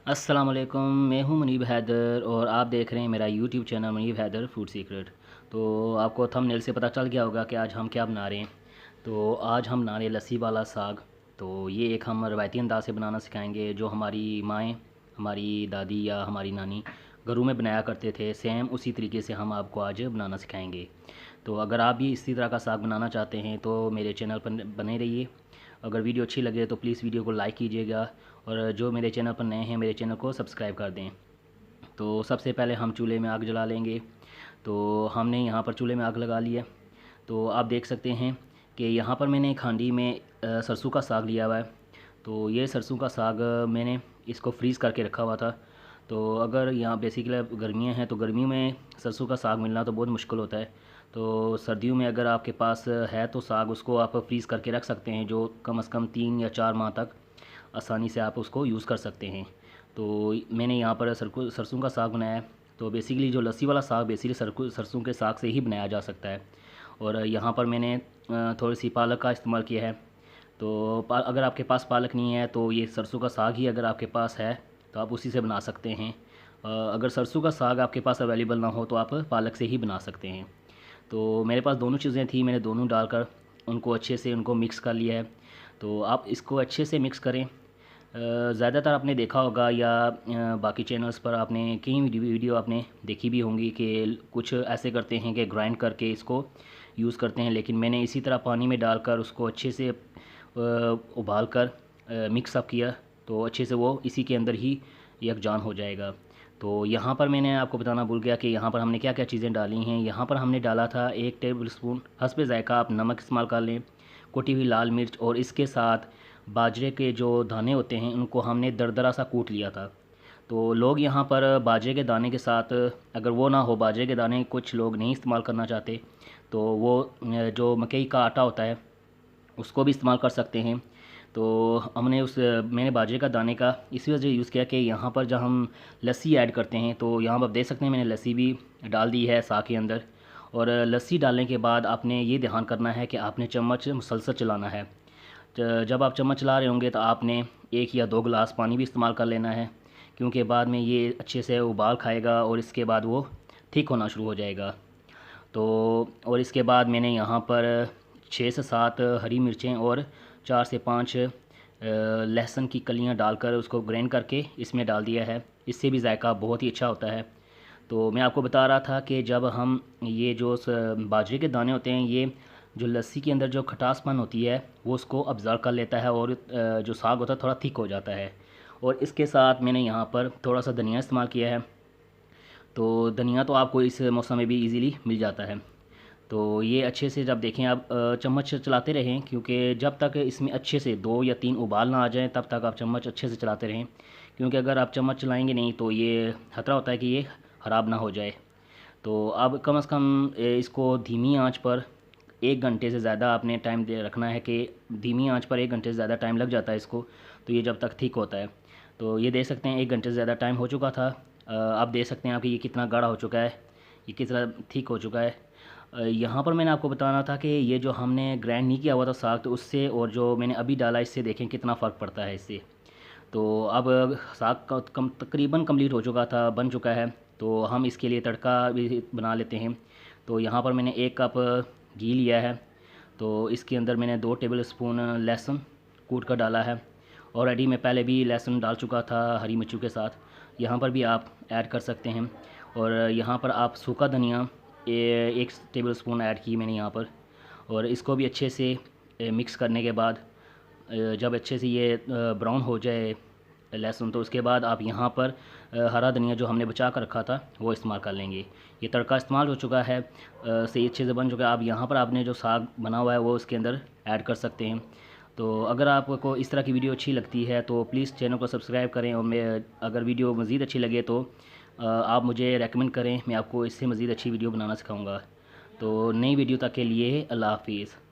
अस्सलाम वालेकुम। मैं हूं मुनीब हैदर और आप देख रहे हैं मेरा YouTube channel Munib Haider food secret. तो आपको थंबनेल से पता चल गया होगा कि आज हम क्या बना रहे हैं। तो आज हम बना रहे हैं लस्सी वाला साग। तो ये एक हम रवायती अंदाज से बनाना सिखाएंगे, जो हमारी माएँ, हमारी दादी या हमारी नानी घरों में बनाया करते थे। सेम उसी तरीके से हम आपको आज बनाना सिखाएंगे। तो अगर आप भी इसी तरह का साग बनाना चाहते हैं तो मेरे चैनल पर बने रहिए। अगर वीडियो अच्छी लगे तो प्लीज़ वीडियो को लाइक कीजिएगा, और जो मेरे चैनल पर नए हैं मेरे चैनल को सब्सक्राइब कर दें। तो सबसे पहले हम चूल्हे में आग जला लेंगे। तो हमने यहाँ पर चूल्हे में आग लगा ली है। तो आप देख सकते हैं कि यहाँ पर मैंने एक हांडी में सरसों का साग लिया हुआ है। तो ये सरसों का साग मैंने इसको फ्रीज़ करके रखा हुआ था। तो अगर यहाँ बेसिकली गर्मियाँ हैं तो गर्मियों में सरसों का साग मिलना तो बहुत मुश्किल होता है। तो सर्दियों में अगर आपके पास है तो साग उसको आप फ्रीज़ करके रख सकते हैं, जो कम से कम 3 या 4 माह तक आसानी से आप उसको यूज़ कर सकते हैं। तो मैंने यहाँ पर सरसों का साग बनाया है। तो बेसिकली जो लस्सी वाला साग बेसिकली सरसों के साग से ही बनाया जा सकता है। और यहाँ पर मैंने थोड़ी सी पालक का इस्तेमाल किया है। तो अगर आपके पास पालक नहीं है तो ये सरसों का साग ही अगर आपके पास है तो आप उसी से बना सकते हैं। अगर सरसों का साग आपके पास अवेलेबल ना हो तो आप पालक से ही बना सकते हैं। तो मेरे पास दोनों चीज़ें थी, मैंने दोनों डालकर उनको अच्छे से उनको मिक्स कर लिया है। तो आप इसको अच्छे से मिक्स करें। ज़्यादातर आपने देखा होगा या बाकी चैनल्स पर आपने कई वीडियो आपने देखी भी होंगी कि कुछ ऐसे करते हैं कि ग्राइंड करके इसको यूज़ करते हैं, लेकिन मैंने इसी तरह पानी में डालकर उसको अच्छे से उबाल कर मिक्स अप किया। तो अच्छे से वो इसी के अंदर ही यकजान हो जाएगा। तो यहाँ पर मैंने आपको बताना भूल गया कि यहाँ पर हमने क्या क्या चीज़ें डाली हैं। यहाँ पर हमने डाला था 1 टेबल स्पून, हस्बे ज़ायका आप नमक इस्तेमाल कर लें, कुटी हुई लाल मिर्च, और इसके साथ बाजरे के जो दाने होते हैं उनको हमने दरदरा सा कूट लिया था। तो लोग यहाँ पर बाजरे के दाने के साथ, अगर वो ना हो बाजरे के दाने कुछ लोग नहीं इस्तेमाल करना चाहते, तो वो जो मकई का आटा होता है उसको भी इस्तेमाल कर सकते हैं। तो मैंने बाजरे का दाने का इसी वजह से यूज़ किया कि यहाँ पर जब हम लस्सी ऐड करते हैं तो यहाँ पर आप देख सकते हैं मैंने लस्सी भी डाल दी है साग के अंदर। और लस्सी डालने के बाद आपने ये ध्यान करना है कि आपने चम्मच मुसलसल चलाना है। जब आप चम्मच चला रहे होंगे तो आपने 1 या 2 गिलास पानी भी इस्तेमाल कर लेना है, क्योंकि बाद में ये अच्छे से उबाल खाएगा और इसके बाद वो थिक होना शुरू हो जाएगा। तो और इसके बाद मैंने यहाँ पर 6 से 7 हरी मिर्चें और 4 से 5 लहसुन की कलियाँ डालकर उसको ग्राइंड करके इसमें डाल दिया है। इससे भी जायका बहुत ही अच्छा होता है। तो मैं आपको बता रहा था कि जब हम ये जो बाजरे के दाने होते हैं, ये जो लस्सी के अंदर जो खटासपन होती है वो उसको अब्ज़ॉर्ब कर लेता है, और जो साग होता है थोड़ा थिक हो जाता है। और इसके साथ मैंने यहाँ पर थोड़ा सा धनिया इस्तेमाल किया है। तो धनिया तो आपको इस मौसम में भी इजीली मिल जाता है। तो ये अच्छे से जब देखें आप चम्मच चलाते रहें, क्योंकि जब तक इसमें अच्छे से 2 या 3 उबाल ना आ जाएं तब तक आप चम्मच अच्छे से चलाते रहें, क्योंकि अगर आप चम्मच चलाएंगे नहीं तो ये खतरा होता है कि ये ख़राब ना हो जाए। तो अब कम से कम इसको धीमी आंच पर 1 घंटे से ज़्यादा आपने टाइम दे रखना है, कि धीमी आंच पर 1 घंटे से ज़्यादा टाइम लग जाता है इसको। तो ये जब तक ठीक होता है, तो ये देख सकते हैं 1 घंटे से ज़्यादा टाइम हो चुका था। आप देख सकते हैं आप कि ये कितना गाढ़ा हो चुका है, ये कितना ठीक हो चुका है। यहाँ पर मैंने आपको बताना था कि ये जो हमने ग्राइंड नहीं किया हुआ था साग, तो उससे और जो मैंने अभी डाला इससे देखें कितना फ़र्क पड़ता है इससे। तो अब साग का तकरीबन कंप्लीट हो चुका था, बन चुका है। तो हम इसके लिए तड़का भी बना लेते हैं। तो यहाँ पर मैंने 1 कप घी लिया है। तो इसके अंदर मैंने 2 टेबल स्पून लहसुन कूट कर डाला है। ऑलरेडी मैं पहले भी लहसुन डाल चुका था हरी मिर्चों के साथ, यहाँ पर भी आप ऐड कर सकते हैं। और यहाँ पर आप सूखा धनिया 1 टेबल स्पून ऐड की मैंने यहाँ पर। और इसको भी अच्छे से मिक्स करने के बाद जब अच्छे से ये ब्राउन हो जाए लहसुन, तो उसके बाद आप यहाँ पर हरा धनिया जो हमने बचा कर रखा था वो इस्तेमाल कर लेंगे। ये तड़का इस्तेमाल हो चुका है, सही अच्छे से बन चुका है। आप यहाँ पर आपने जो साग बना हुआ है वो उसके अंदर ऐड कर सकते हैं। तो अगर आपको इस तरह की वीडियो अच्छी लगती है तो प्लीज़ चैनल को सब्सक्राइब करें, और मैं अगर वीडियो मज़ीद अच्छी लगे तो आप मुझे रेकमेंड करें, मैं आपको इससे मज़ीद अच्छी वीडियो बनाना सिखाऊँगा। तो नई वीडियो तक के लिए अल्लाह हाफिज़।